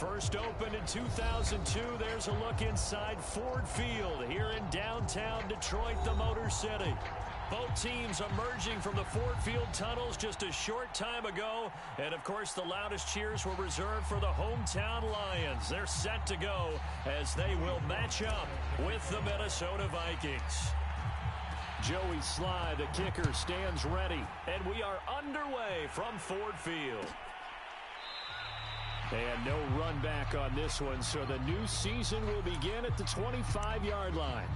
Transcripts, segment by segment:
First opened in 2002, there's a look inside Ford Field here in downtown Detroit, the Motor City. Both teams emerging from the Ford Field tunnels just a short time ago. And, of course, the loudest cheers were reserved for the hometown Lions. They're set to go as they will match up with the Minnesota Vikings. Joey Sly, the kicker, stands ready. And we are underway from Ford Field. And no run back on this one, so the new season will begin at the 25-yard line.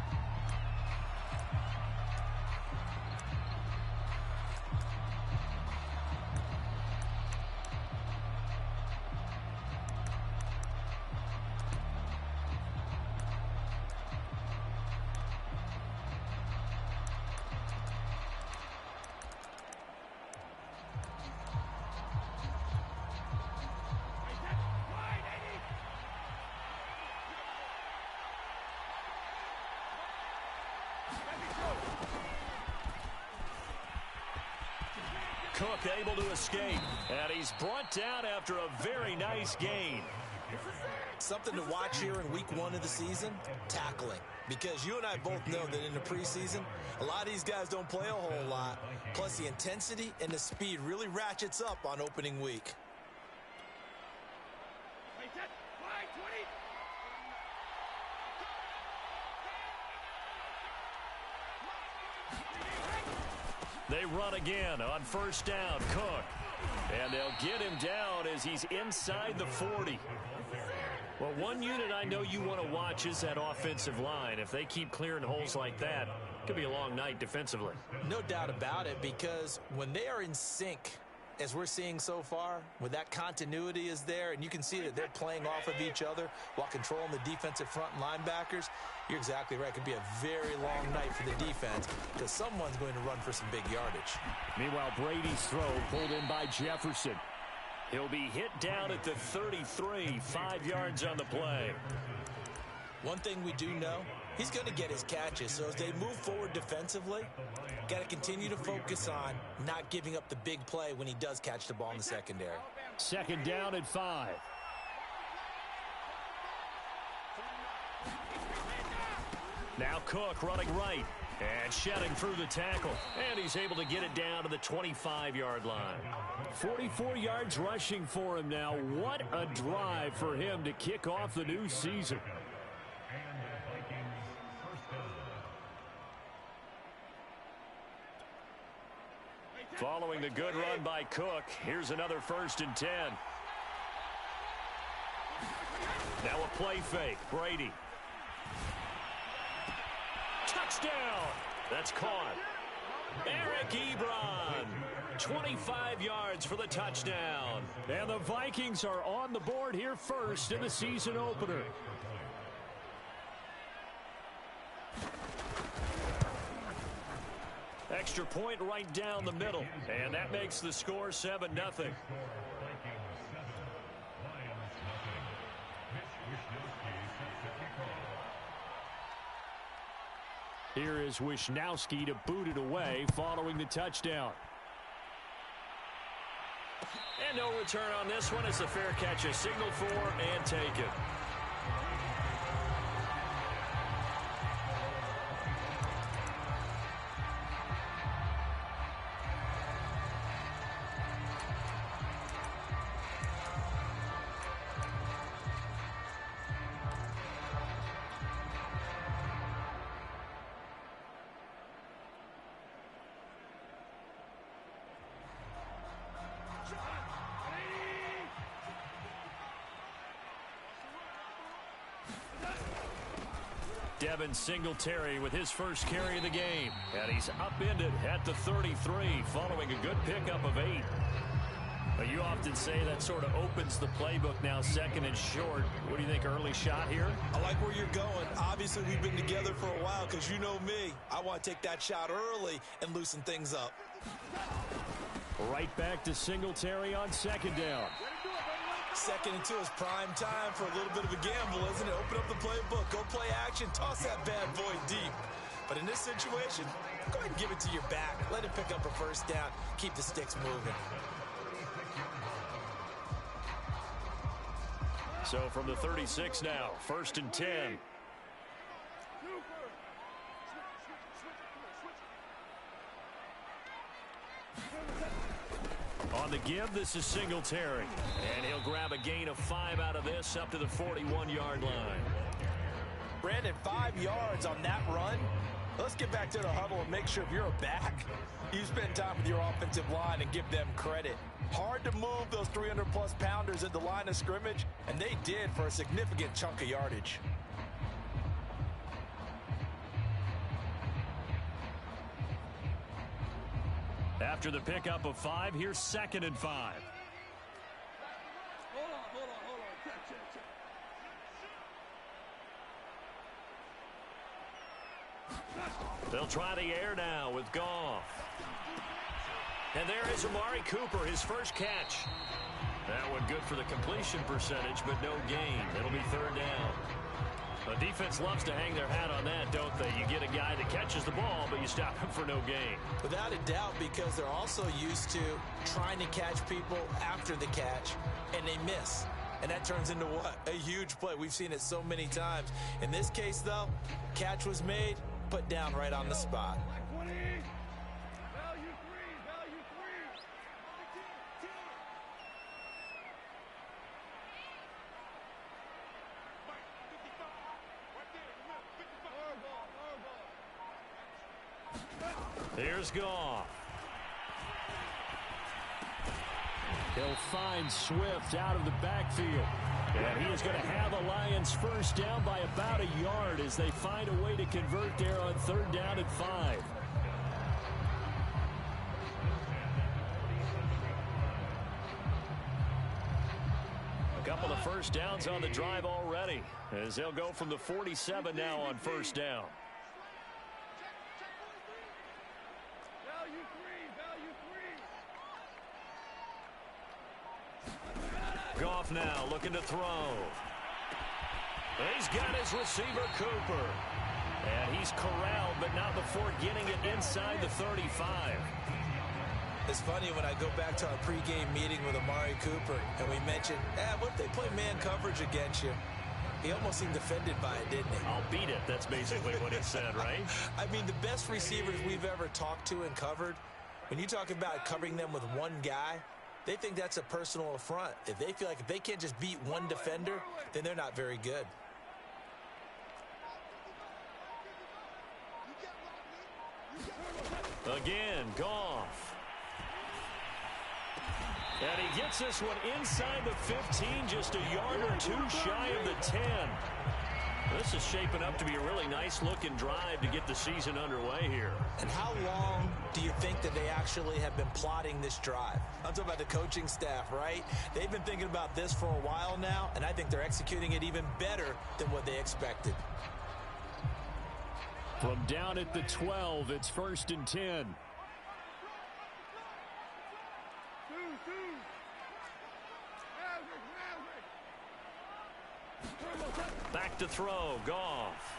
Cook able to escape, and he's brought down after a very nice gain. Something to watch here in week 1 of the season, tackling. Because you and I both know that in the preseason, a lot of these guys don't play a whole lot. Plus the intensity and the speed really ratchets up on opening week. They run again on first down, Cook. And they'll get him down as he's inside the 40. Well, one unit I know you want to watch is that offensive line. If they keep clearing holes like that, it could be a long night defensively. No doubt about it, because when they are in sync, as we're seeing so far, when that continuity is there, and you can see that they're playing off of each other while controlling the defensive front linebackers, you're exactly right. It could be a very long night for the defense because someone's going to run for some big yardage. Meanwhile, Brady's throw pulled in by Jefferson. He'll be hit down at the 33, 5 yards on the play. One thing we do know, he's going to get his catches. So as they move forward defensively, got to continue to focus on not giving up the big play when he does catch the ball in the secondary. Second down at 5. Now Cook running right and shedding through the tackle. And he's able to get it down to the 25-yard line. 44 yards rushing for him now. What a drive for him to kick off the new season. Following the good run by Cook, here's another 1st and 10. Now a play fake. Brady. Touchdown! That's caught. Eric Ebron. 25 yards for the touchdown. And the Vikings are on the board here first in the season opener. Extra point right down the middle. And that makes the score 7-0. Here is Wisnowski to boot it away following the touchdown. And no return on this one as the fair catch is signaled for and taken. Devin Singletary with his first carry of the game. And he's upended at the 33 following a good pickup of 8. But you often say that sort of opens the playbook now, 2nd and short. What do you think, early shot here? I like where you're going. Obviously, we've been together for a while because you know me. I want to take that shot early and loosen things up. Right back to Singletary on 2nd down. 2nd and 2 is prime time for a little bit of a gamble, isn't it? Open up the playbook, go play action, toss that bad boy deep. But in this situation, go ahead and give it to your back. Let him pick up a 1st down. Keep the sticks moving. So from the 36 now, 1st and 10. On the give, this is Singletary. And he'll grab a gain of 5 out of this up to the 41-yard line. Brandon, 5 yards on that run. Let's get back to the huddle and make sure if you're a back, you spend time with your offensive line and give them credit. Hard to move those 300-plus pounders at the line of scrimmage, and they did for a significant chunk of yardage. After the pickup of 5, here's 2nd and 5. Hold on. Check. They'll try the air now with Goff. And there is Amari Cooper, his first catch. That one good for the completion percentage, but no gain. It'll be 3rd down. The defense loves to hang their hat on that, don't they? You get a guy that catches the ball, but you stop him for no gain. Without a doubt, because they're also used to trying to catch people after the catch, and they miss. And that turns into what? A huge play. We've seen it so many times. In this case, though, catch was made, put down right on the spot. Here's Goff. He'll find Swift out of the backfield. And he is going to have a Lions first down by about a yard as they find a way to convert there on 3rd down and 5. A couple of first downs on the drive already as they'll go from the 47 now on 1st down. Goff now looking to throw. He's got his receiver, Cooper. And he's corralled, but not before getting it inside the 35. It's funny when I go back to our pregame meeting with Amari Cooper, and we mentioned, what if they play man coverage against you? He almost seemed offended by it, didn't he? I'll beat it. That's basically what he said, right? I mean, the best receivers we've ever talked to and covered, when you talk about covering them with one guy, they think that's a personal affront. If they feel like if they can't just beat one defender, then they're not very good. Again, Goff. And he gets this one inside the 15, just a yard or two shy of the 10. This is shaping up to be a really nice-looking drive to get the season underway here. And how long do you think that they actually have been plotting this drive? I'm talking about the coaching staff, right? They've been thinking about this for a while now, and I think they're executing it even better than what they expected. From down at the 12, it's 1st and 10. Back to throw, Goff.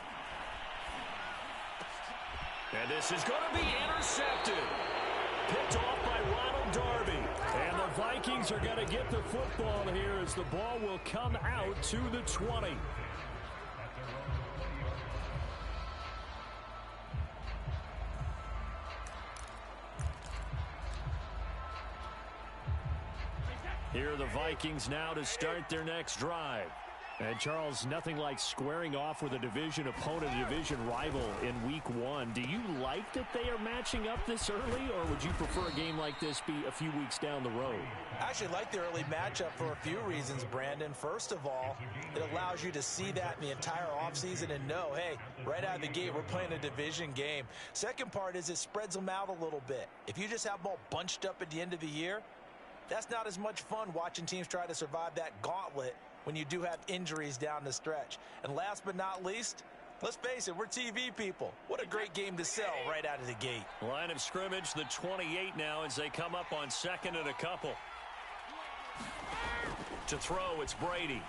And this is going to be intercepted. Picked off by Ronald Darby. And the Vikings are going to get the football here as the ball will come out to the 20. Here are the Vikings now to start their next drive. And, Charles, nothing like squaring off with a division opponent, a division rival in Week 1. Do you like that they are matching up this early, or would you prefer a game like this be a few weeks down the road? I actually like the early matchup for a few reasons, Brandon. First of all, it allows you to see that in the entire offseason and know, hey, right out of the gate, we're playing a division game. Second part is it spreads them out a little bit. If you just have them all bunched up at the end of the year, that's not as much fun watching teams try to survive that gauntlet when you do have injuries down the stretch. And last but not least, let's face it, we're TV people. What a great game to sell right out of the gate. Line of scrimmage, the 28 now as they come up on 2nd and a couple. To throw, it's Brady.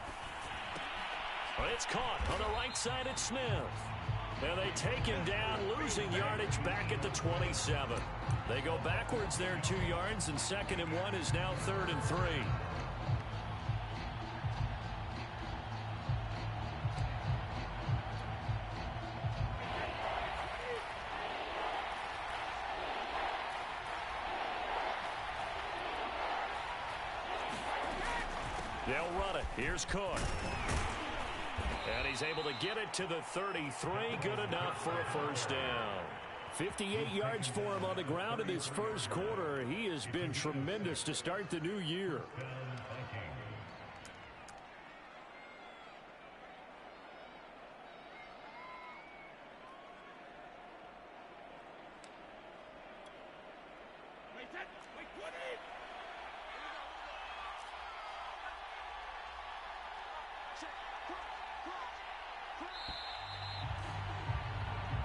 But it's caught on the right side at Smith. And they take him down, losing yardage back at the 27. They go backwards there 2 yards, and 2nd and 1 is now 3rd and 3. They'll run it. Here's Cook. And he's able to get it to the 33. Good enough for a first down. 58 yards for him on the ground in this first quarter. He has been tremendous to start the new year.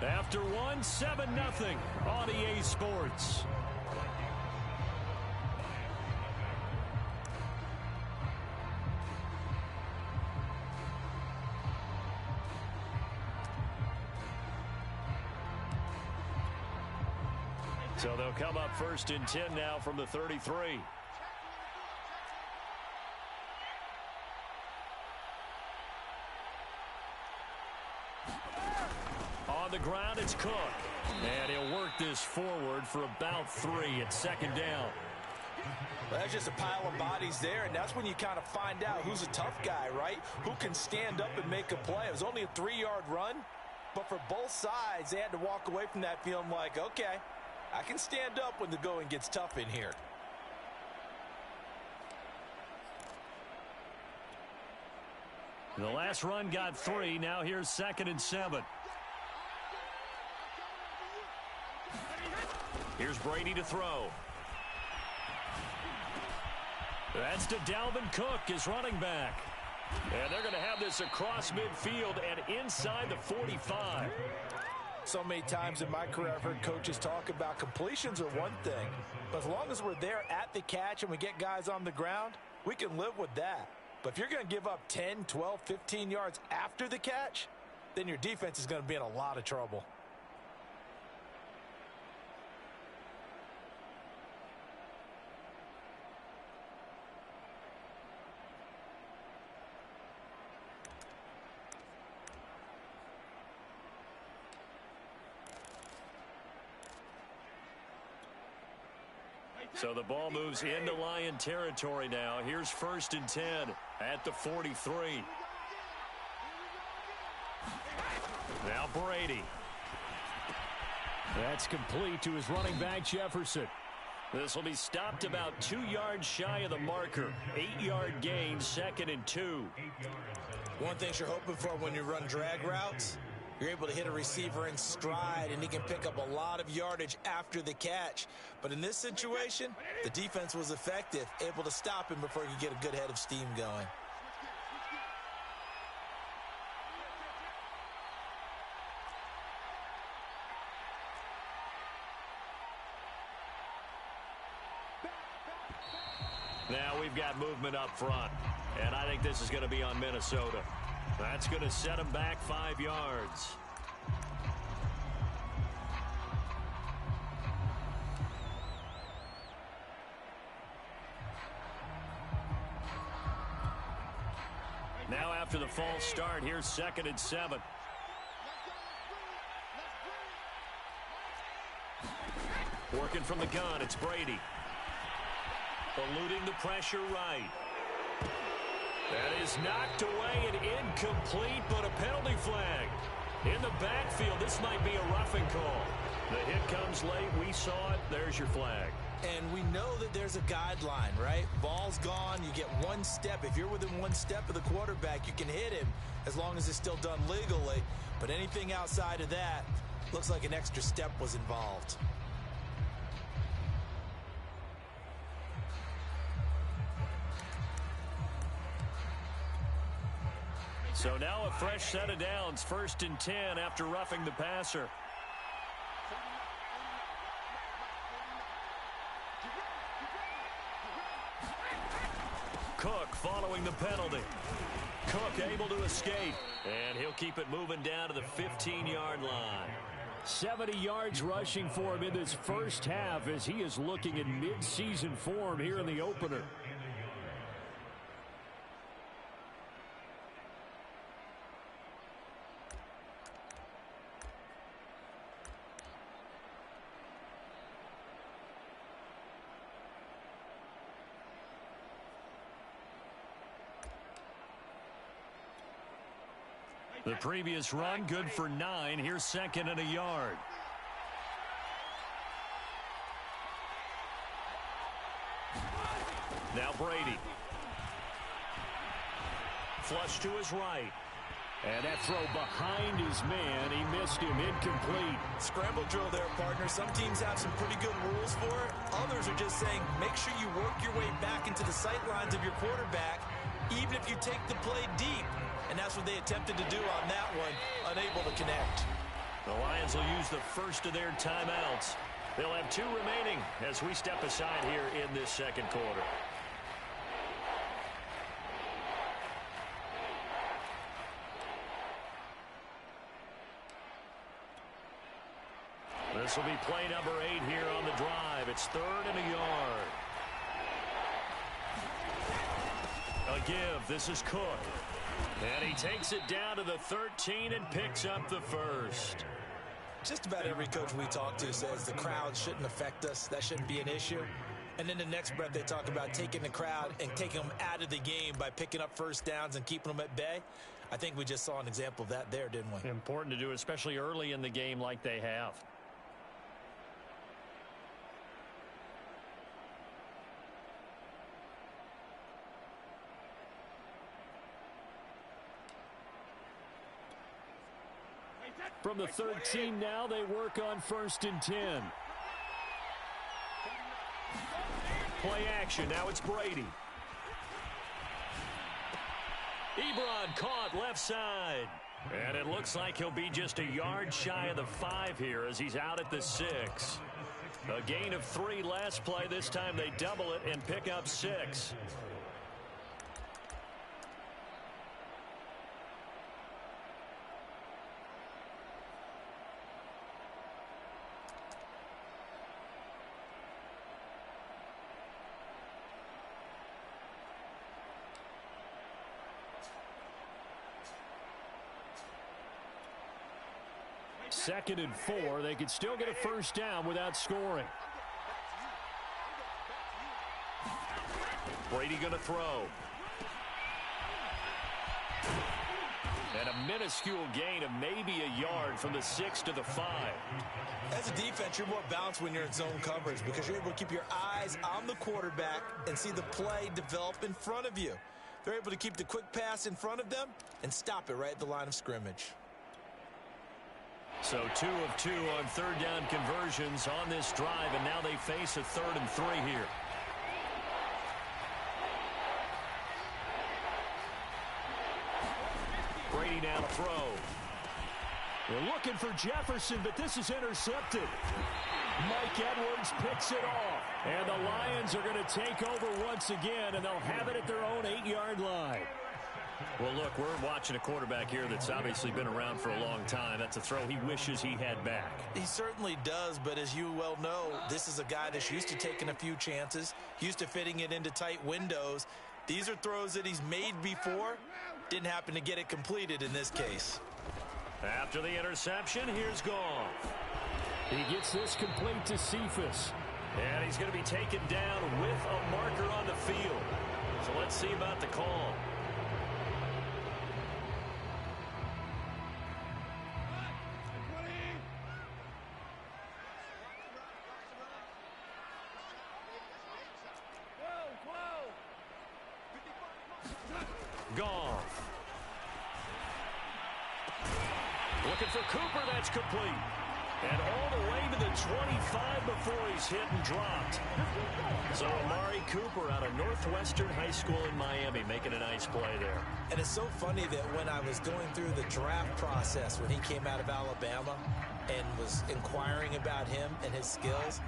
After one, 7-0 on EA Sports. So they'll come up 1st and 10 now from the 33. On the ground, it's Cook. And he'll work this forward for about 3 at 2nd down. Well, that's just a pile of bodies there, and that's when you kind of find out who's a tough guy, right? Who can stand up and make a play. It was only a 3-yard run, but for both sides, they had to walk away from that feeling like, okay, I can stand up when the going gets tough in here. The last run got 3. Now here's 2nd and 7. Here's Brady to throw. That's to Dalvin Cook, his running back. And they're going to have this across midfield and inside the 45. So many times in my career, I've heard coaches talk about completions are one thing, but as long as we're there at the catch and we get guys on the ground, we can live with that. But if you're going to give up 10, 12, 15 yards after the catch, then your defense is going to be in a lot of trouble. So the ball moves into Lion territory now. Here's 1st and 10 at the 43. Now Brady. That's complete to his running back, Jefferson. This will be stopped about 2 yards shy of the marker. 8-yard gain, 2nd and 2. One thing you're hoping for when you run drag routes, you're able to hit a receiver in stride, and he can pick up a lot of yardage after the catch. But in this situation, the defense was effective, able to stop him before he could get a good head of steam going. Now we've got movement up front, and I think this is going to be on Minnesota. That's going to set him back 5 yards. Now after the false start, here's 2nd and 7. Working from the gun, it's Brady. Eluding the pressure right. That is knocked away and incomplete, but a penalty flag. In the backfield, this might be a roughing call. The hit comes late. We saw it. There's your flag. And we know that there's a guideline, right? Ball's gone. You get 1 step. If you're within 1 step of the quarterback, you can hit him as long as it's still done legally. But anything outside of that, looks like an extra step was involved. So now a fresh set of downs, 1st and 10 after roughing the passer. Cook following the penalty. Cook able to escape, and he'll keep it moving down to the 15-yard line. 70 yards rushing for him in this first half as he is looking in mid-season form here in the opener. The previous run, good for 9. Here's second and a yard. Now Brady. Flush to his right. And that throw behind his man. He missed him. Incomplete. Scramble drill there, partner. Some teams have some pretty good rules for it. Others are just saying, make sure you work your way back into the sight lines of your quarterback, even if you take the play deep. And that's what they attempted to do on that one, unable to connect. The Lions will use the first of their timeouts. They'll have 2 remaining as we step aside here in this second quarter. This will be play number 8 here on the drive. It's 3rd and a yard. A give. This is Cook. And he takes it down to the 13 and picks up the first. Just about every coach we talk to says the crowd shouldn't affect us. That shouldn't be an issue. And in the next breath, they talk about taking the crowd and taking them out of the game by picking up first downs and keeping them at bay. I think we just saw an example of that there, didn't we? Important to do, especially early in the game like they have. From the 13 now, they work on 1st and 10. Play action. Now it's Brady. Ebron caught left side. And it looks like he'll be just a yard shy of the 5 here as he's out at the 6. A gain of 3 last play. This time they double it and pick up 6. Second and 4. They could still get a first down without scoring. Brady going to throw. And a minuscule gain of maybe a yard from the 6 to the 5. As a defense, you're more balanced when you're in zone coverage because you're able to keep your eyes on the quarterback and see the play develop in front of you. They're able to keep the quick pass in front of them and stop it right at the line of scrimmage. So 2 of 2 on 3rd down conversions on this drive, and now they face a 3rd and 3 here. Brady now to throw. They're looking for Jefferson, but this is intercepted. Mike Edwards picks it off. And the Lions are going to take over once again, and they'll have it at their own 8-yard line. Well, look, we're watching a quarterback here that's obviously been around for a long time. That's a throw he wishes he had back. He certainly does, but as you well know, this is a guy that's used to taking a few chances, used to fitting it into tight windows. These are throws that he's made before. Didn't happen to get it completed in this case. After the interception, here's Goff. He gets this complete to Cephas. And he's going to be taken down with a marker on the field. So let's see about the call. Goff. Looking for Cooper, that's complete. And all the way to the 25 before he's hit and dropped. So Amari Cooper out of Northwestern High School in Miami making a nice play there. And it's so funny that when I was going through the draft process when he came out of Alabama and was inquiring about him and his skills,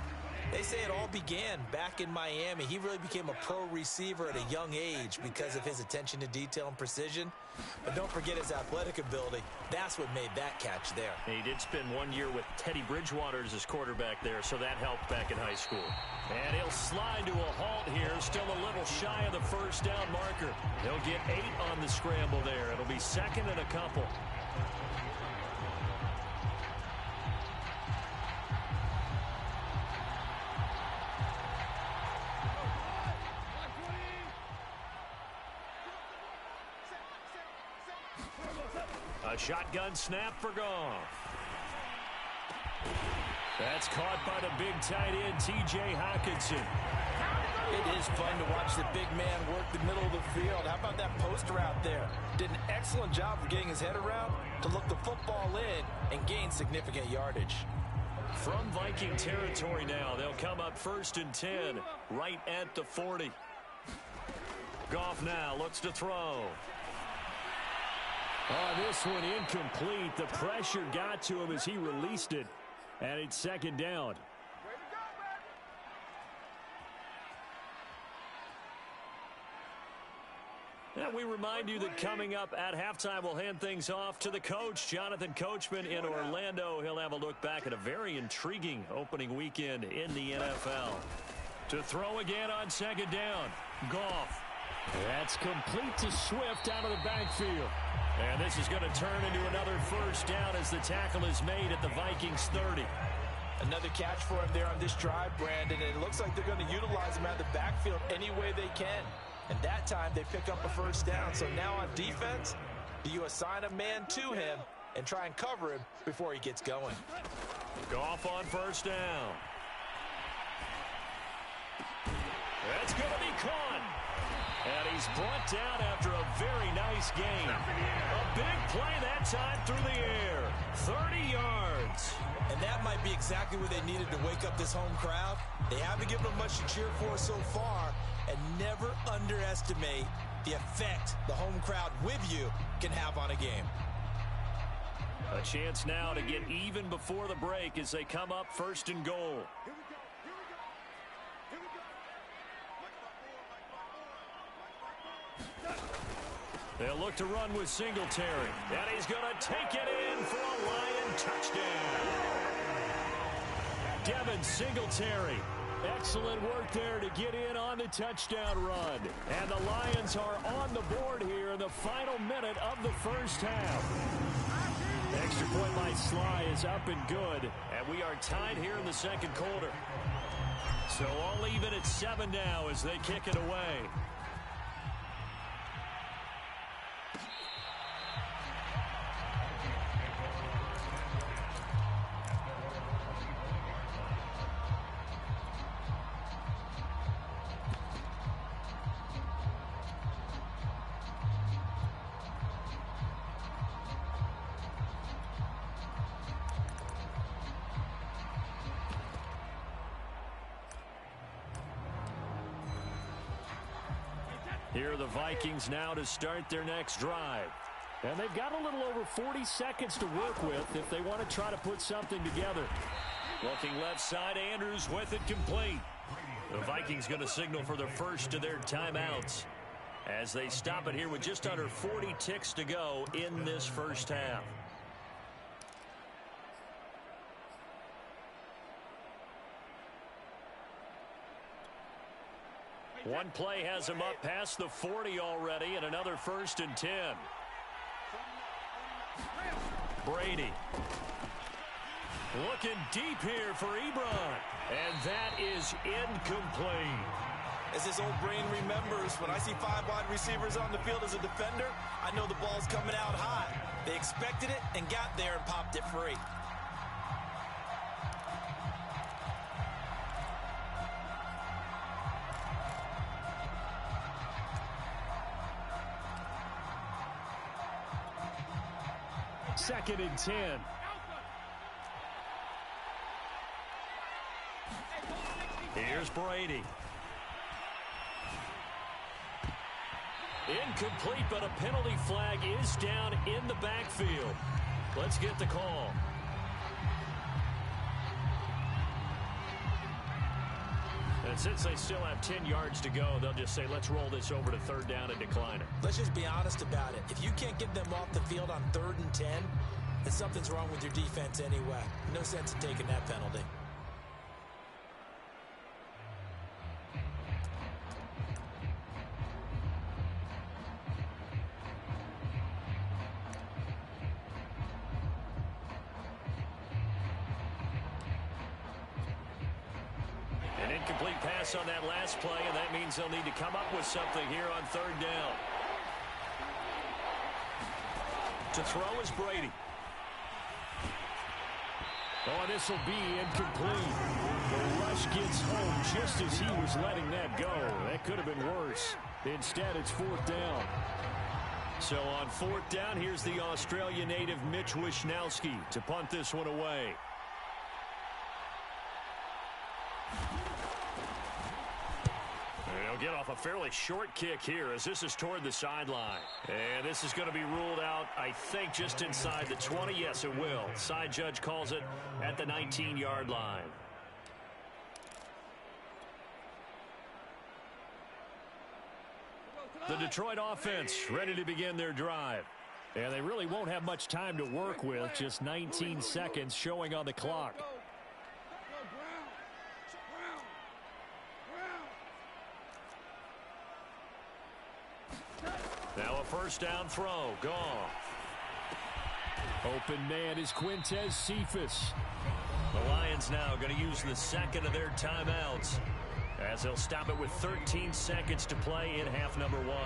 they say it all began back in Miami. He really became a pro receiver at a young age because of his attention to detail and precision. But don't forget his athletic ability. That's what made that catch there. He did spend 1 year with Teddy Bridgewater as his quarterback there, so that helped back in high school. And he'll slide to a halt here, still a little shy of the first down marker. He'll get 8 on the scramble there. It'll be second and a couple. A A shotgun snap for Goff. That's caught by the big tight end, T.J. Hockenson. It is fun to watch the big man work the middle of the field. How about that post route there? Did an excellent job of getting his head around to look the football in and gain significant yardage. From Viking territory now, they'll come up 1st and 10, right at the 40. Goff now looks to throw. Oh, this one incomplete. The pressure got to him as he released it, and it's 2nd down. And we remind you that coming up at halftime, we'll hand things off to the coach, Jonathan Coachman in Orlando. He'll have a look back at a very intriguing opening weekend in the NFL. To throw again on 2nd down, Goff. That's complete to Swift out of the backfield. And this is going to turn into another 1st down as the tackle is made at the Vikings 30. Another catch for him there on this drive, Brandon, and it looks like they're going to utilize him out of the backfield any way they can. And that time they pick up a 1st down. So now on defense, do you assign a man to him and try and cover him before he gets going? Goff on 1st down. That's going to be caught. And he's brought down after a very nice gain. A big play that time through the air. 30 yards. And that might be exactly what they needed to wake up this home crowd. They haven't given them much to cheer for so far. And never underestimate the effect the home crowd with you can have on a game. A chance now to get even before the break as they come up 1st and goal. They'll look to run with Singletary. And he's going to take it in for a Lion touchdown. Devin Singletary. Excellent work there to get in on the touchdown run. And the Lions are on the board here in the final minute of the 1st half. Extra point by Sly is up and good. And we are tied here in the 2nd quarter. So all even at 7 now as they kick it away. Here are the Vikings now to start their next drive. And they've got a little over 40 seconds to work with if they want to try to put something together. Looking left side, Andrews with it complete. The Vikings going to signal for the first of their timeouts as they stop it here with just under 40 ticks to go in this 1st half. One play has him up past the 40 already, and another 1st and 10. Brady. Looking deep here for Ebron. And that is incomplete. As his old brain remembers, when I see 5 wide receivers on the field as a defender, I know the ball's coming out high. They expected it and got there and popped it free. Second and 10. Here's Brady. Incomplete, but a penalty flag is down in the backfield. Let's get the call. And since they still have 10 yards to go, they'll just say, let's roll this over to 3rd down and decline it. Let's just be honest about it. If you can't get them off the field on 3rd and 10, then something's wrong with your defense anyway. No sense in taking that penalty. An incomplete pass on that last play, and that means they'll need to come up with something here on 3rd down. To throw is Brady. Oh, this will be incomplete. The rush gets home just as he was letting that go. That could have been worse. Instead, it's 4th down. So on 4th down, here's the Australia native Mitch Wishnowski to punt this one away. They'll get off a fairly short kick here as this is toward the sideline. And this is going to be ruled out, I think, just inside the 20. Yes, it will. Side judge calls it at the 19-yard line. The Detroit offense ready to begin their drive. And they really won't have much time to work with, just 19 seconds showing on the clock. Now a 1st down throw. Gone. Open man is Quintez Cephas. The Lions now going to use the 2nd of their timeouts, as they'll stop it with 13 seconds to play in half number 1.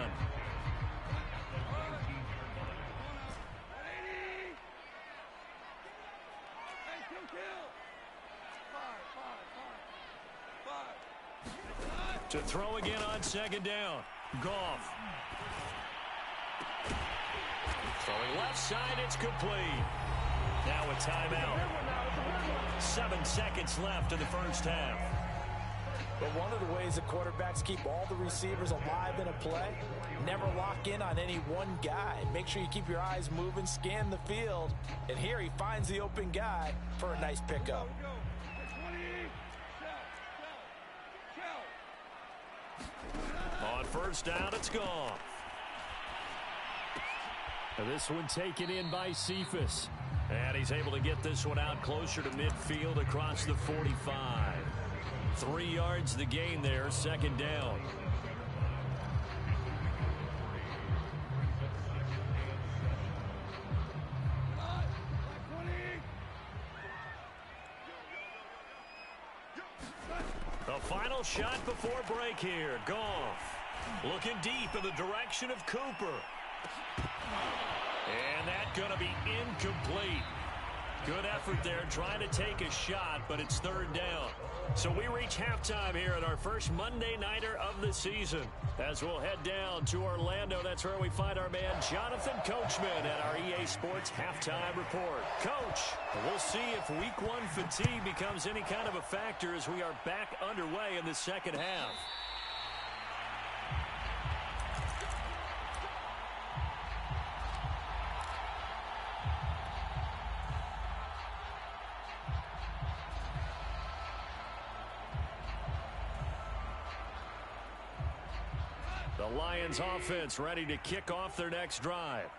To throw again on 2nd down. Goff. Throwing left side, it's complete. Now a timeout. 7 seconds left in the 1st half. But one of the ways that quarterbacks keep all the receivers alive in a play, never lock in on any one guy. Make sure you keep your eyes moving, scan the field. And here he finds the open guy for a nice pickup. On 1st down, it's gone. This one taken in by Cephas. And he's able to get this one out closer to midfield across the 45. 3 yards the gain there, 2nd down. The final shot before break here. Goff looking deep in the direction of Cooper. And that's going to be incomplete. Good effort there trying to take a shot, but it's 3rd down. So we reach halftime here at our first Monday Nighter of the season. As we'll head down to Orlando, that's where we find our man Jonathan Coachman at our EA Sports Halftime Report. Coach, we'll see if Week 1 fatigue becomes any kind of a factor as we are back underway in the 2nd half. The Lions offense ready to kick off their next drive.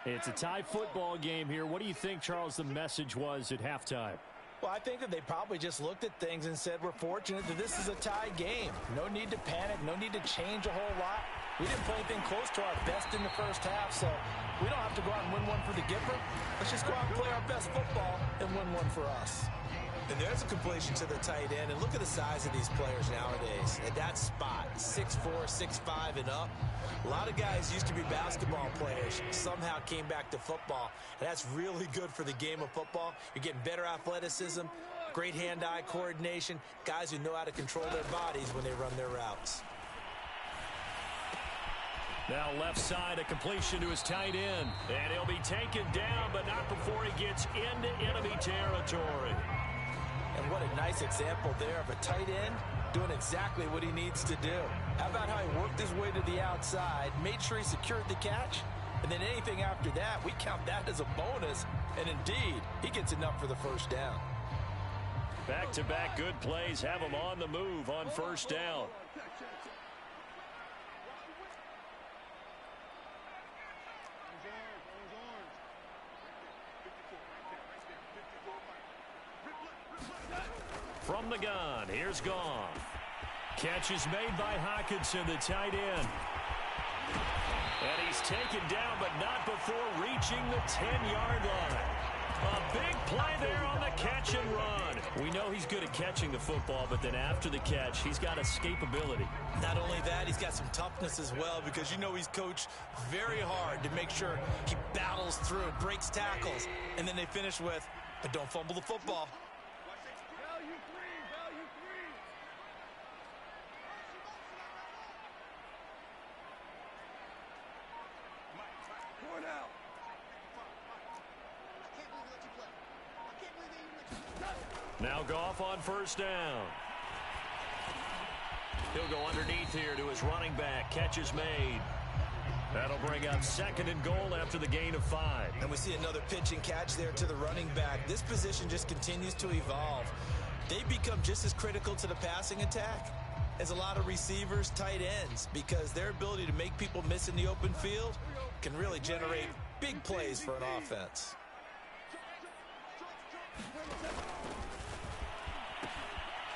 It's a tie football game here. What do you think, Charles, the message was at halftime? Well, I think that they probably just looked at things and said, we're fortunate that this is a tie game. No need to panic, no need to change a whole lot. We didn't play anything close to our best in the 1st half, so we don't have to go out and win one for the Gipper. Let's just go out and play our best football and win one for us. And there's a completion to the tight end, and look at the size of these players nowadays. At that spot, 6'4", 6'5", and up. A lot of guys used to be basketball players, somehow came back to football, and that's really good for the game of football. You're getting better athleticism, great hand-eye coordination, guys who know how to control their bodies when they run their routes. Now left side, a completion to his tight end, and he'll be taken down, but not before he gets into enemy territory. And what a nice example there of a tight end doing exactly what he needs to do. How about how he worked his way to the outside, made sure he secured the catch, and then anything after that, we count that as a bonus. And indeed, he gets enough for the 1st down. Back-to-back good plays have him on the move on 1st down. From the gun, here's Goff. Catch is made by Hockenson, the tight end. And he's taken down, but not before reaching the 10-yard line. A big play there on the catch and run. We know he's good at catching the football, but then after the catch, he's got escapability. Not only that, he's got some toughness as well, because you know he's coached very hard to make sure he battles through, breaks tackles, and then they finish with, but don't fumble the football. Value three, value three. Point out. Now Goff on first down. He'll go underneath here to his running back. Catch is made. That'll bring up 2nd and goal after the gain of 5. And we see another pitch and catch there to the running back. This position just continues to evolve. They become just as critical to the passing attack as a lot of receivers, tight ends, because their ability to make people miss in the open field can really generate big plays for an offense.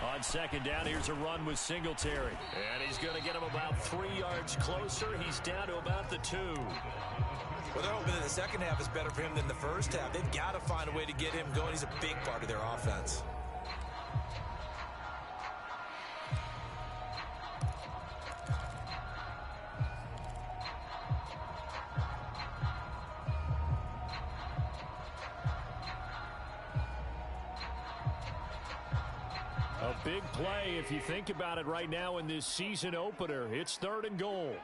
On 2nd down, here's a run with Singletary. And he's going to get him about 3 yards closer. He's down to about the 2. Well, they're hoping that the second half is better for him than the first half. They've got to find a way to get him going. He's a big part of their offense. A big play if you think about it right now in this season opener. It's 3rd and goal.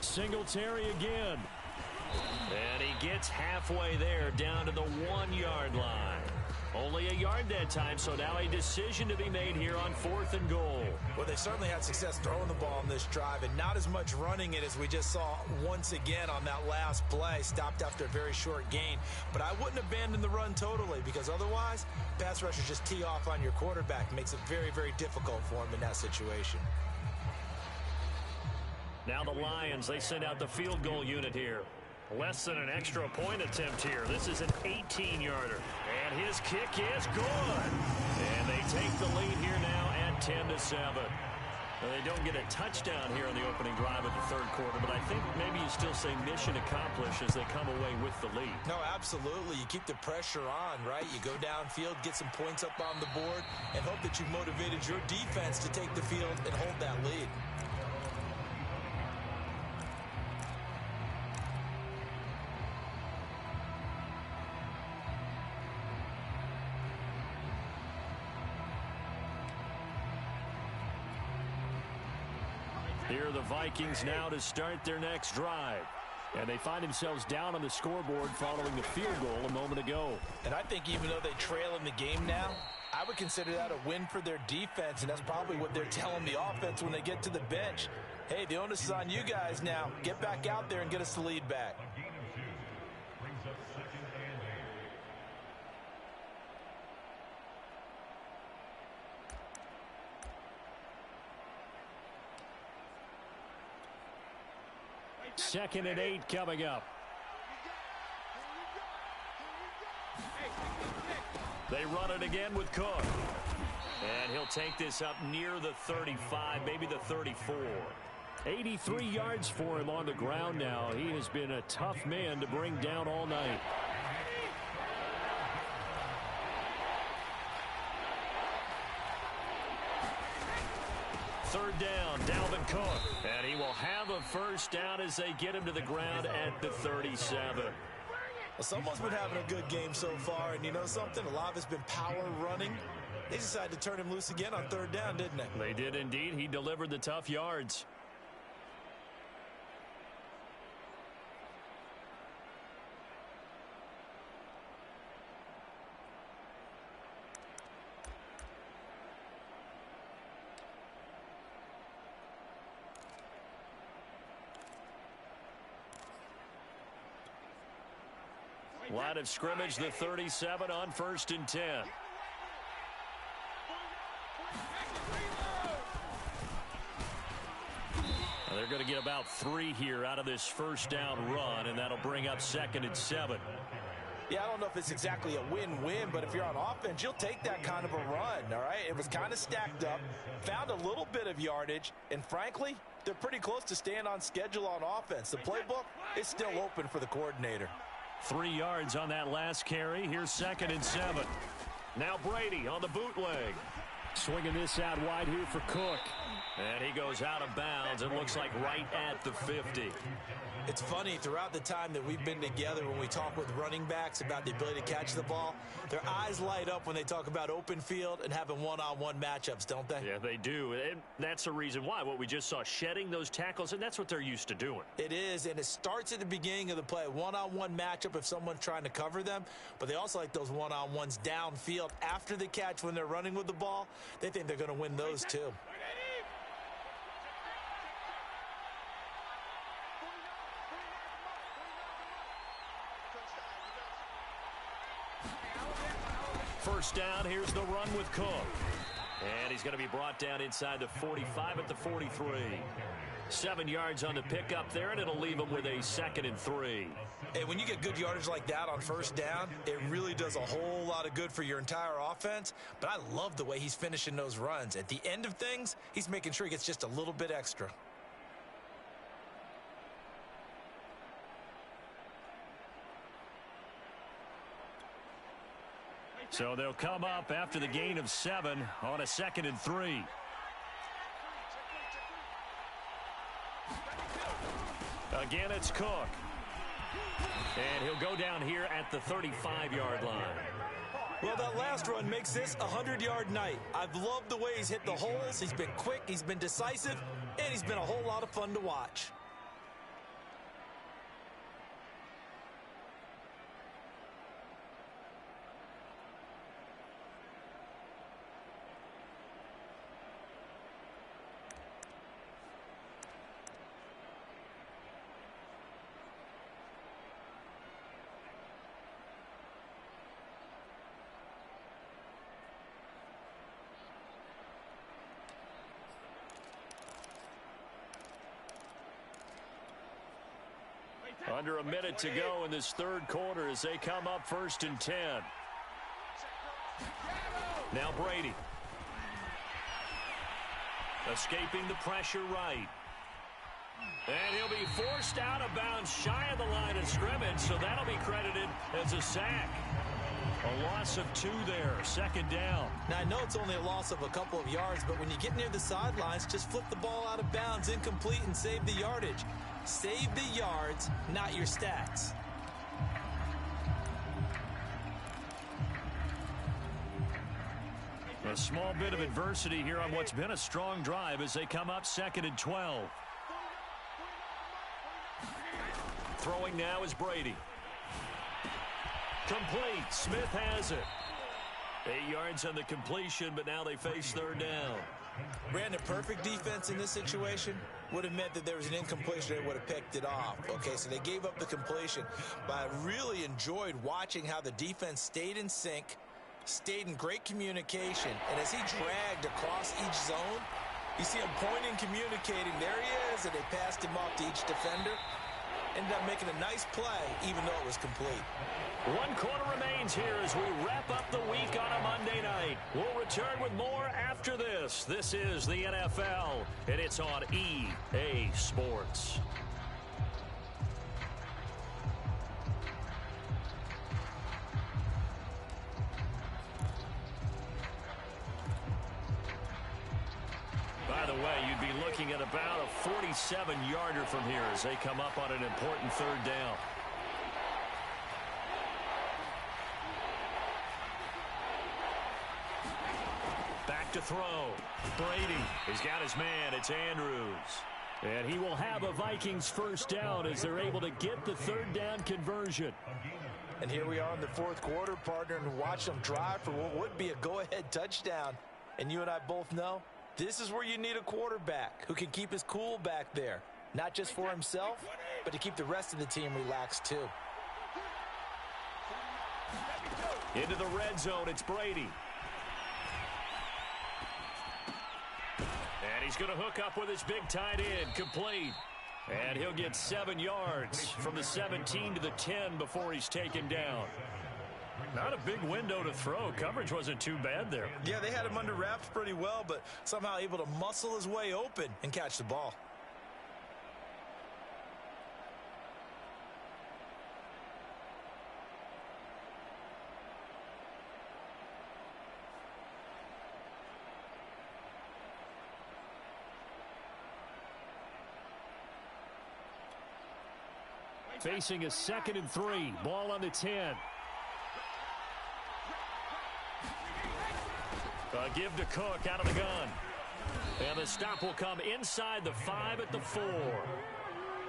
Singletary again. And he gets halfway there, down to the 1-yard line. Only a yard that time, so now a decision to be made here on 4th and goal. Well, they certainly had success throwing the ball on this drive, and not as much running it as we just saw once again on that last play. Stopped after a very short gain. But I wouldn't abandon the run totally, because otherwise, pass rushers just tee off on your quarterback. Makes it very, very difficult for him in that situation. Now the Lions, they send out the field goal unit here. Less than an extra point attempt here. This is an 18-yarder. And his kick is good. And they take the lead here now at 10-7. Well, they don't get a touchdown here in the opening drive of the 3rd quarter, but I think maybe you still say mission accomplished as they come away with the lead. No, absolutely. You keep the pressure on, right? You go downfield, get some points up on the board, and hope that you've motivated your defense to take the field and hold that lead. Here are the Vikings now to start their next drive. And they find themselves down on the scoreboard following the field goal a moment ago. And I think even though they trail in the game now, I would consider that a win for their defense, and that's probably what they're telling the offense when they get to the bench. Hey, the onus is on you guys now. Get back out there and get us the lead back. Second and 8 coming up. They run it again with Cook. And he'll take this up near the 35, maybe the 34. 83 yards for him on the ground now. He has been a tough man to bring down all night. Third down, Dalvin Cook. And he will have a first down as they get him to the ground at the 37. Well, someone's been having a good game so far, and you know something? A lot of it's been power running. They decided to turn him loose again on 3rd down, didn't they? They did indeed. He delivered the tough yards. Line of scrimmage, the 37 on 1st and 10. They're going to get about 3 here out of this first down run, and that'll bring up 2nd and 7. Yeah, I don't know if it's exactly a win-win, but if you're on offense, you'll take that kind of a run, all right? It was kind of stacked up, found a little bit of yardage, and frankly, they're pretty close to staying on schedule on offense. The playbook is still open for the coordinator. 3 yards on that last carry. Here's 2nd and 7. Now Brady on the bootleg. Swinging this out wide here for Cook. And he goes out of bounds. It looks like right at the 50. It's funny, throughout the time that we've been together, when we talk with running backs about the ability to catch the ball, their eyes light up when they talk about open field and having one-on-one matchups, don't they? Yeah, they do. And that's the reason why. What we just saw, shedding those tackles, and that's what they're used to doing. It is, and it starts at the beginning of the play. One-on-one matchup if someone's trying to cover them, but they also like those one-on-ones downfield after the catch when they're running with the ball. They think they're going to win those too. First down, here's the run with Cook. And he's going to be brought down inside the 45 at the 43. 7 yards on the pickup there, and it'll leave him with a 2nd and 3. And when you get good yardage like that on first down, it really does a whole lot of good for your entire offense. But I love the way he's finishing those runs. At the end of things, he's making sure he gets just a little bit extra. So they'll come up after the gain of 7 on a 2nd and 3. Again, it's Cook. And he'll go down here at the 35-yard line. Well, that last run makes this a 100-yard night. I've loved the way he's hit the holes. He's been quick, he's been decisive, and he's been a whole lot of fun to watch. Under a minute to go in this third quarter as they come up 1st and 10. Now Brady. Escaping the pressure right. And he'll be forced out of bounds shy of the line of scrimmage, so that'll be credited as a sack. A loss of 2 there, 2nd down. Now, I know it's only a loss of a couple of yards, but when you get near the sidelines, just flip the ball out of bounds, incomplete, and save the yardage. Save the yards, not your stats. A small bit of adversity here on what's been a strong drive as they come up 2nd and 12. Throwing now is Brady. Complete. Smith has it. 8 yards on the completion, but now they face 3rd down. Brandon, perfect defense in this situation would have meant that there was an incompletion. They would have picked it off. Okay, so they gave up the completion. But I really enjoyed watching how the defense stayed in sync, stayed in great communication. And as he dragged across each zone, you see him pointing, communicating. There he is, and they passed him off to each defender. Ended up making a nice play, even though it was complete. 1 quarter remains here as we wrap up the week on a Monday night. We'll return with more after this. This is the NFL, and it's on EA Sports. By the way, you'd be looking at about a 47-yarder from here as they come up on an important 3rd down. Back to throw. Brady. He's got his man. It's Andrews. And he will have a Vikings 1st down as they're able to get the 3rd down conversion. And here we are in the 4th quarter, partner, and watch them drive for what would be a go-ahead touchdown. And you and I both know this is where you need a quarterback who can keep his cool back there. Not just for himself, but to keep the rest of the team relaxed too. Into the red zone, it's Brady. And he's going to hook up with his big tight end, complete. And he'll get 7 yards from the 17 to the 10 before he's taken down. Not a big window to throw. Coverage wasn't too bad there. Yeah, they had him under wraps pretty well, but somehow able to muscle his way open and catch the ball. Facing a 2nd and 3. Ball on the 10. A give to Cook out of the gun. And the stop will come inside the 5 at the 4.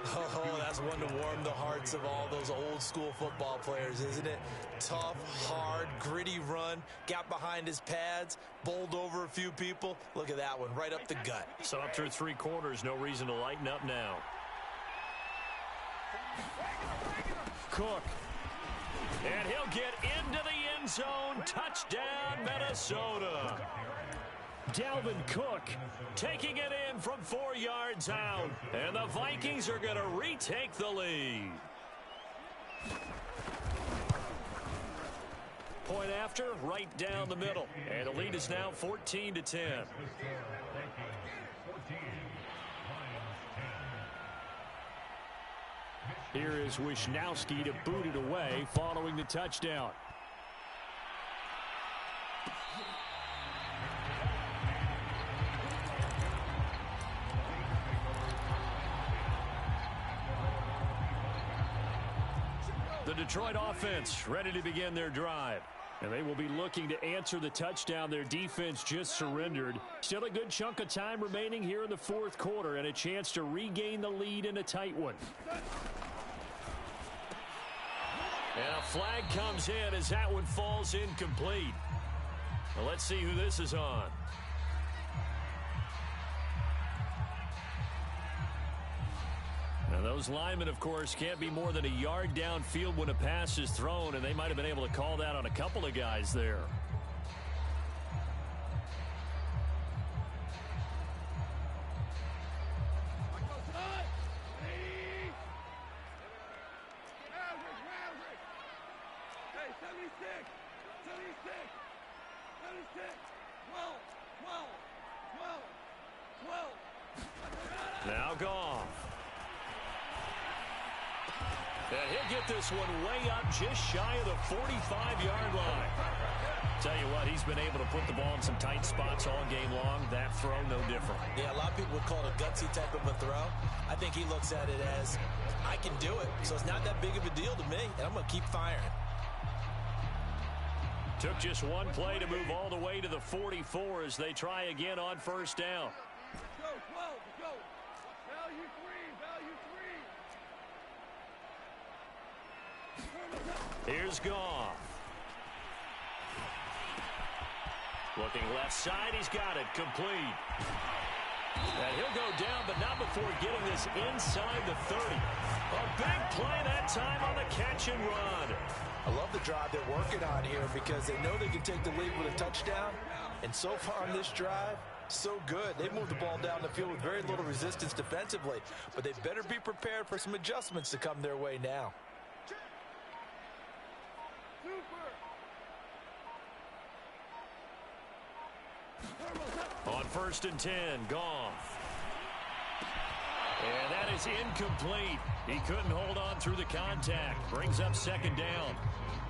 Oh, that's one to warm the hearts of all those old school football players, isn't it? Tough, hard, gritty run. Got behind his pads, bowled over a few people. Look at that one, right up the gut. So up through 3 quarters, no reason to lighten up now. Cook. And he'll get into the end zone. Touchdown, Minnesota. Dalvin Cook taking it in from 4 yards out. And the Vikings are going to retake the lead. Point after, right down the middle. And the lead is now 14 to 10. Here is Wisnowski to boot it away following the touchdown. The Detroit offense ready to begin their drive. And they will be looking to answer the touchdown their defense just surrendered. Still a good chunk of time remaining here in the 4th quarter and a chance to regain the lead in a tight one. And a flag comes in as that one falls incomplete. Well, let's see who this is on. Now, those linemen, of course, can't be more than a yard downfield when a pass is thrown, and they might have been able to call that on a couple of guys there. Now Goff. And he'll get this one way up just shy of the 45-yard line. Tell you what, he's been able to put the ball in some tight spots all game long. That throw, no different. Yeah, a lot of people would call it a gutsy type of a throw. I think he looks at it as, I can do it. So it's not that big of a deal to me, and I'm going to keep firing. Took just one play to move all the way to the 44 as they try again on 1st down. Go, 12, go. Value 3, Here's Goff. Looking left side, he's got it, complete. And he'll go down, but not before getting this inside the 30. A big play that time on the catch and run. I love the drive they're working on here because they know they can take the lead with a touchdown. And so far on this drive, so good. They moved the ball down the field with very little resistance defensively. But they better be prepared for some adjustments to come their way now. On 1st and 10, Goff. And that is incomplete. He couldn't hold on through the contact. Brings up 2nd down.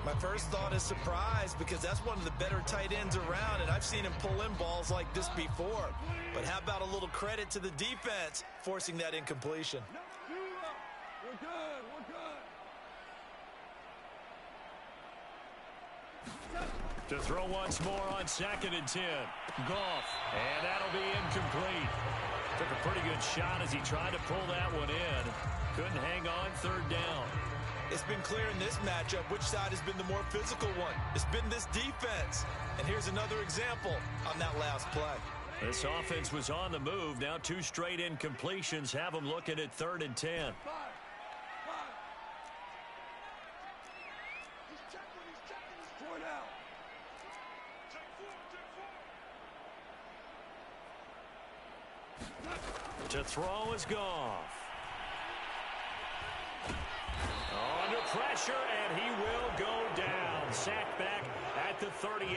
My first thought is surprise because that's one of the better tight ends around, and I've seen him pull in balls like this before. But how about a little credit to the defense forcing that incompletion? We're good, To throw once more on 2nd and 10. Goff. And that'll be incomplete. Took a pretty good shot as he tried to pull that one in. Couldn't hang on 3rd down. It's been clear in this matchup which side has been the more physical one. It's been this defense. And here's another example on that last play. This offense was on the move. Now 2 straight incompletions have them looking at 3rd and 10. To throw is Goff. pressure, and he will go down. Sacked back at the 38.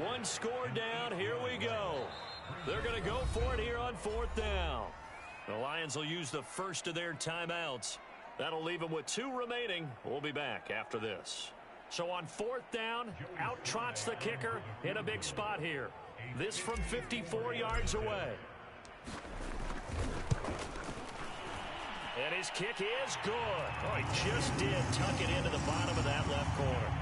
One score down. Here we go. They're going to go for it here on 4th down. The Lions will use the first of their timeouts. That'll leave them with 2 remaining. We'll be back after this. So on 4th down, out trots the kicker in a big spot here. This from 54 yards away. And his kick is good. Oh, he just did tuck it into the bottom of that left corner.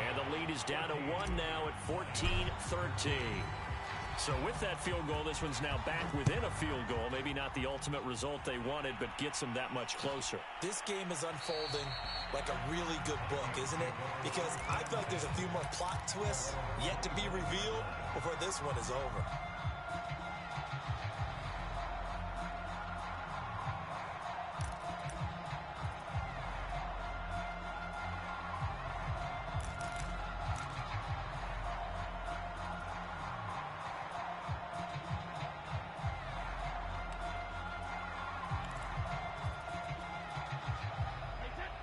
And the lead is down to 1 now at 14-13. So with that field goal, this one's now back within a field goal. Maybe not the ultimate result they wanted, but gets them that much closer. This game is unfolding like a really good book, isn't it? Because I feel like there's a few more plot twists yet to be revealed before this one is over.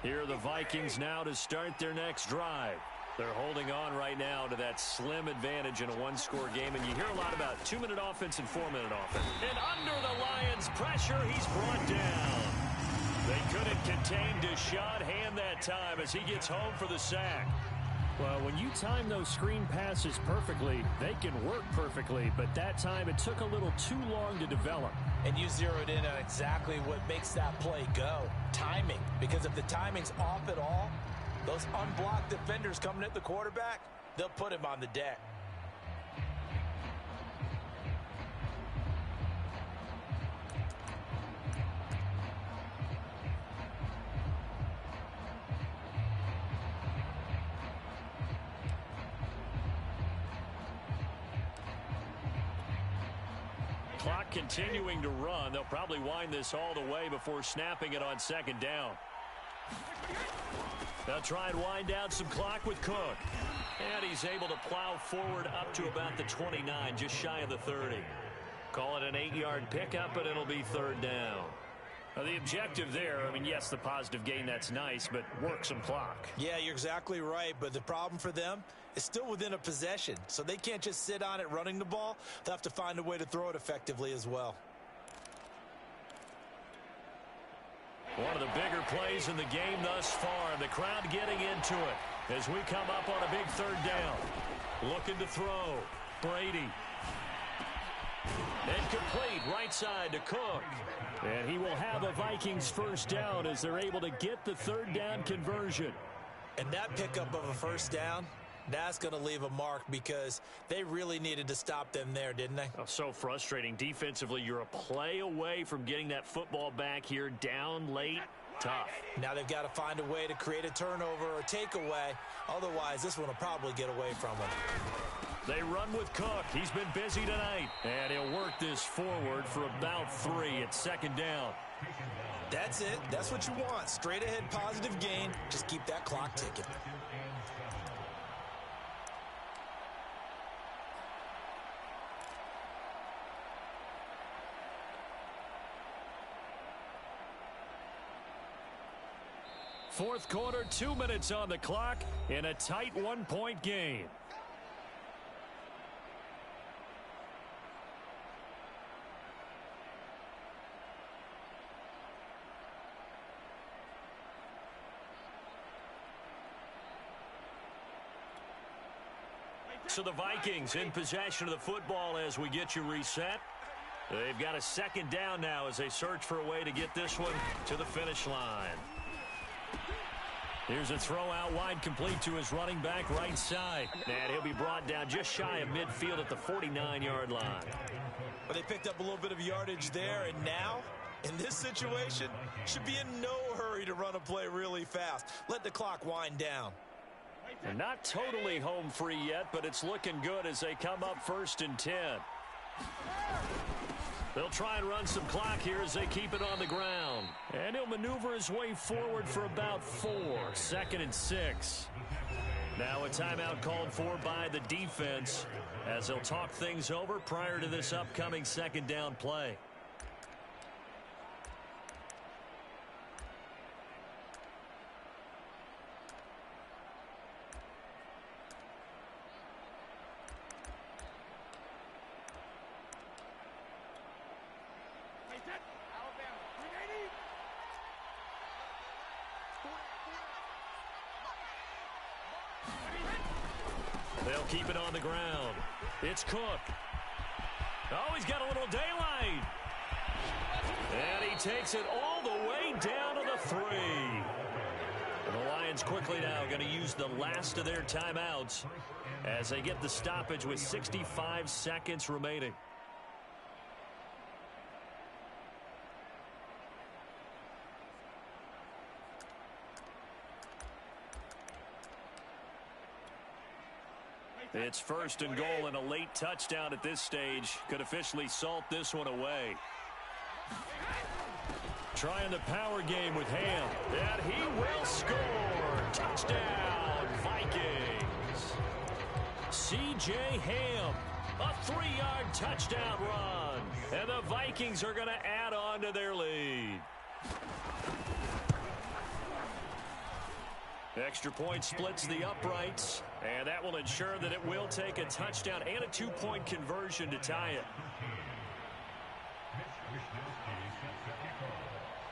Here are the Vikings now to start their next drive. They're holding on right now to that slim advantage in a one-score game, and you hear a lot about 2-minute offense and 4-minute offense. And under the Lions' pressure, he's brought down. They couldn't contain Deshaun Hand that time as he gets home for the sack. Well, when you time those screen passes perfectly, they can work perfectly, but that time it took a little too long to develop. And you zeroed in on exactly what makes that play go. Timing. Because if the timing's off at all, those unblocked defenders coming at the quarterback, they'll put him on the deck. Clock continuing to run. They'll probably wind this all the way before snapping it on 2nd down. They'll try and wind down some clock with Cook. And he's able to plow forward up to about the 29, just shy of the 30. Call it an 8-yard pickup, but it'll be 3rd down. Now, the objective there, I mean, yes, the positive gain, that's nice, but work some clock. Yeah, you're exactly right, but the problem for them is still within a possession, so they can't just sit on it running the ball. They'll have to find a way to throw it effectively as well. One of the bigger plays in the game thus far, and the crowd getting into it as we come up on a big 3rd down. Looking to throw. Brady. And complete right side to Cook. And he will have a Vikings 1st down as they're able to get the 3rd down conversion. And that pickup of a 1st down, that's going to leave a mark because they really needed to stop them there, didn't they? Oh, so frustrating. Defensively, you're a play away from getting that football back here down late. Tough. Now they've got to find a way to create a turnover or takeaway. Otherwise, this one will probably get away from them. They run with Cook. He's been busy tonight. And he'll work this forward for about 3 at 2nd down. That's it. That's what you want. Straight ahead positive gain. Just keep that clock ticking. Fourth quarter, 2 minutes on the clock in a tight 1-point game. So the Vikings in possession of the football as we get you reset. They've got a 2nd down now as they search for a way to get this one to the finish line. Here's a throw out wide, complete to his running back right side. And he'll be brought down just shy of midfield at the 49-yard line. But they picked up a little bit of yardage there, and now, in this situation, should be in no hurry to run a play really fast. Let the clock wind down. And not totally home free yet, but it's looking good as they come up 1st and 10. They'll try and run some clock here as they keep it on the ground. And he'll maneuver his way forward for about 4. 2nd and 6. Now a timeout called for by the defense as they'll talk things over prior to this upcoming 2nd down play. They'll keep it on the ground. It's Cook. Oh, he's got a little daylight. And he takes it all the way down to the 3. And the Lions quickly now going to use the last of their timeouts as they get the stoppage with 65 seconds remaining. It's 1st and goal, and a late touchdown at this stage could officially salt this one away. Trying the power game with Ham, and he will score. Touchdown, Vikings. C.J. Ham, a 3-yard touchdown run, and the Vikings are going to add on to their lead. Extra point splits the uprights, and that will ensure that it will take a touchdown and a 2-point conversion to tie it.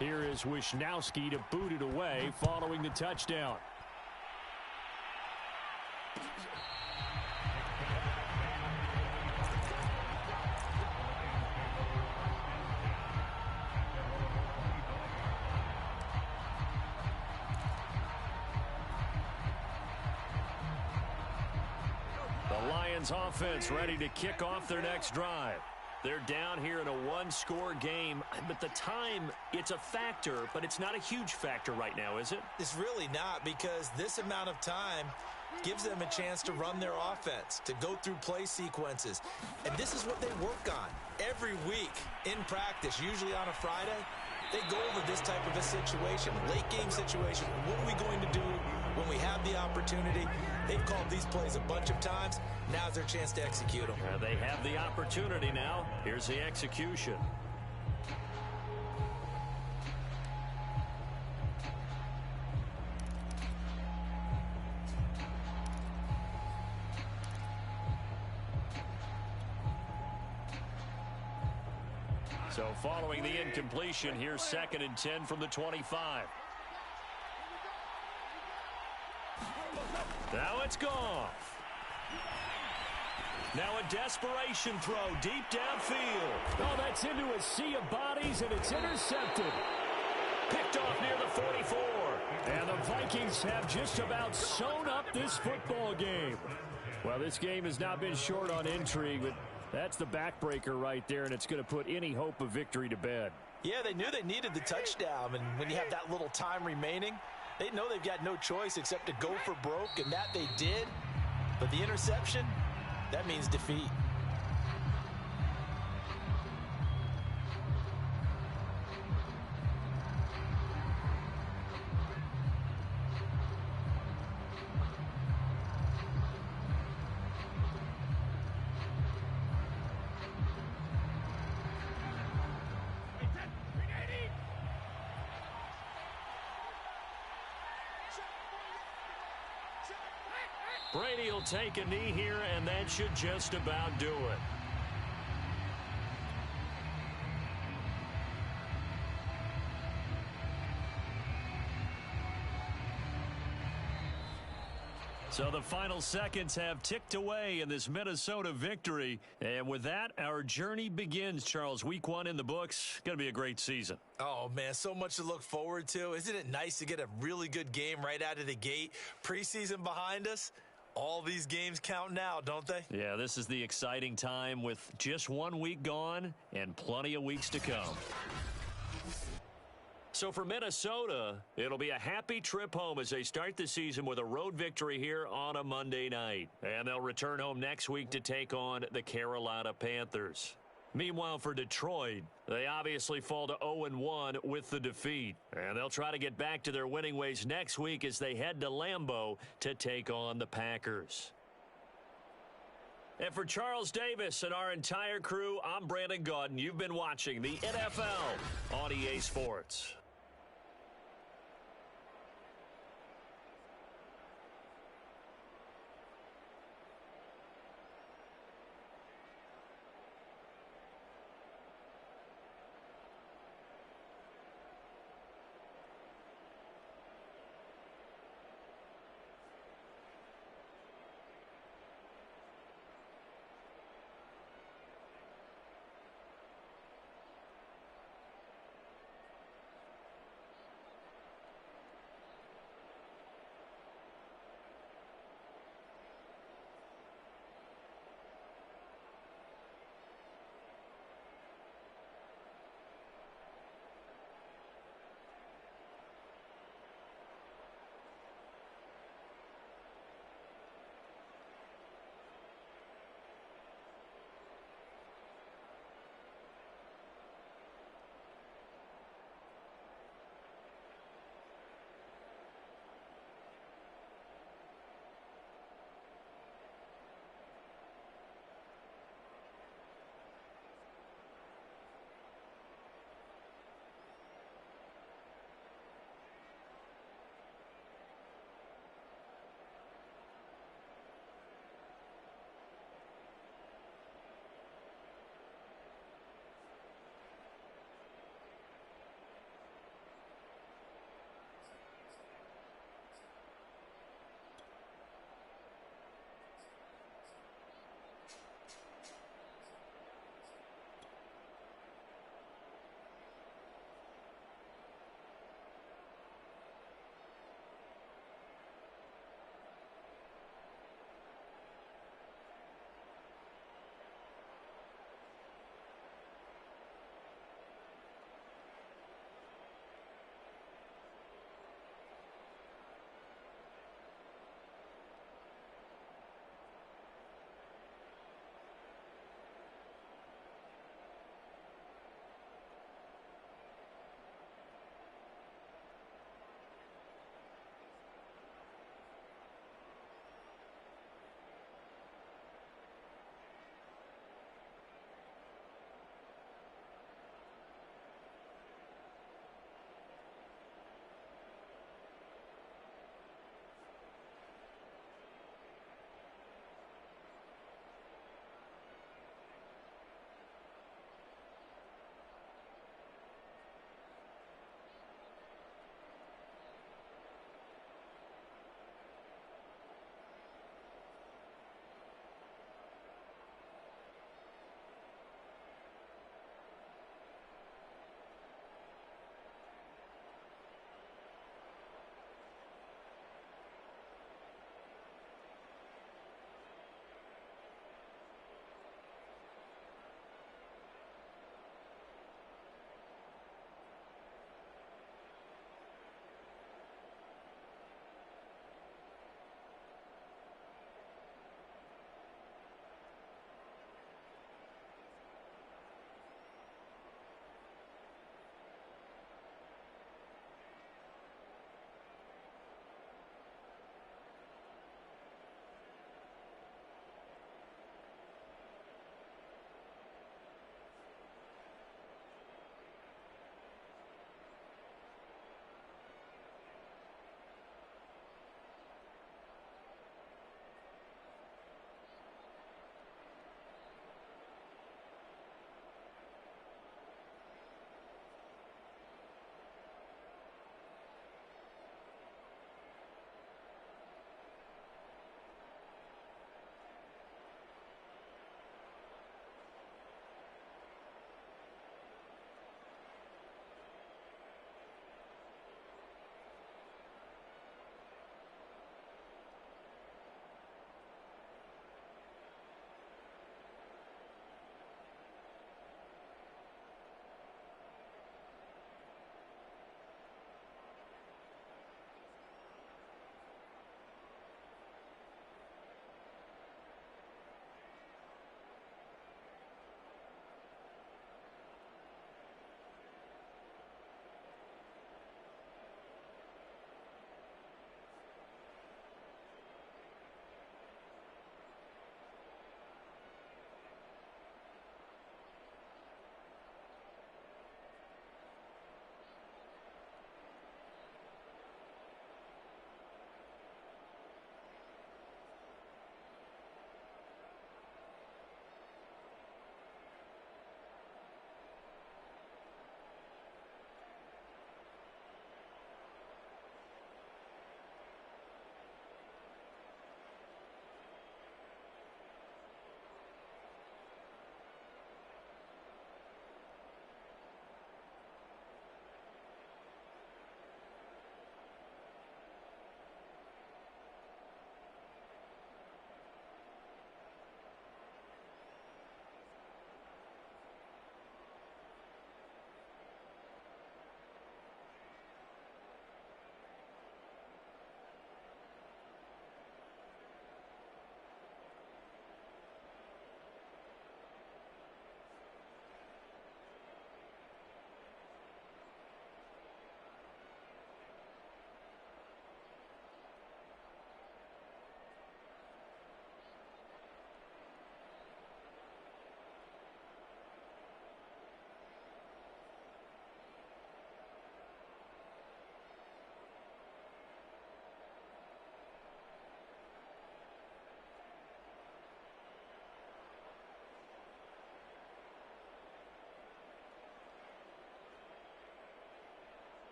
Here is Wishnowski to boot it away following the touchdown. Offense ready to kick off their next drive. They're down here in a 1-score game, but the time, it's a factor, but it's not a huge factor right now, is it? It's really not, because this amount of time gives them a chance to run their offense, to go through play sequences. And this is what they work on every week in practice, usually on a Friday. They go over this type of a situation, late game situation. What are we going to do when we have the opportunity? They've called these plays a bunch of times. Now's their chance to execute them. They have the opportunity now. Here's the execution. So following the incompletion, here's 2nd and 10 from the 25. Now it's gone. Now a desperation throw deep downfield. Oh, that's into a sea of bodies, and it's intercepted. Picked off near the 44. And the Vikings have just about sewn up this football game. Well, this game has not been short on intrigue, but that's the backbreaker right there, and it's going to put any hope of victory to bed. Yeah, they knew they needed the touchdown, and when you have that little time remaining, they know they've got no choice except to go for broke, and that they did. But the interception, that means defeat. Brady will take a knee here, and that should just about do it. So the final seconds have ticked away in this Minnesota victory. And with that, our journey begins, Charles. Week 1 in the books. Going to be a great season. Oh, man, so much to look forward to. Isn't it nice to get a really good game right out of the gate? Preseason behind us. All these games count now, don't they? Yeah, this is the exciting time with just 1 week gone and plenty of weeks to come. So for Minnesota, it'll be a happy trip home as they start the season with a road victory here on a Monday night. And they'll return home next week to take on the Carolina Panthers. Meanwhile, for Detroit, they obviously fall to 0-1 with the defeat. And they'll try to get back to their winning ways next week as they head to Lambeau to take on the Packers. And for Charles Davis and our entire crew, I'm Brandon Gaudin. You've been watching the NFL on EA Sports.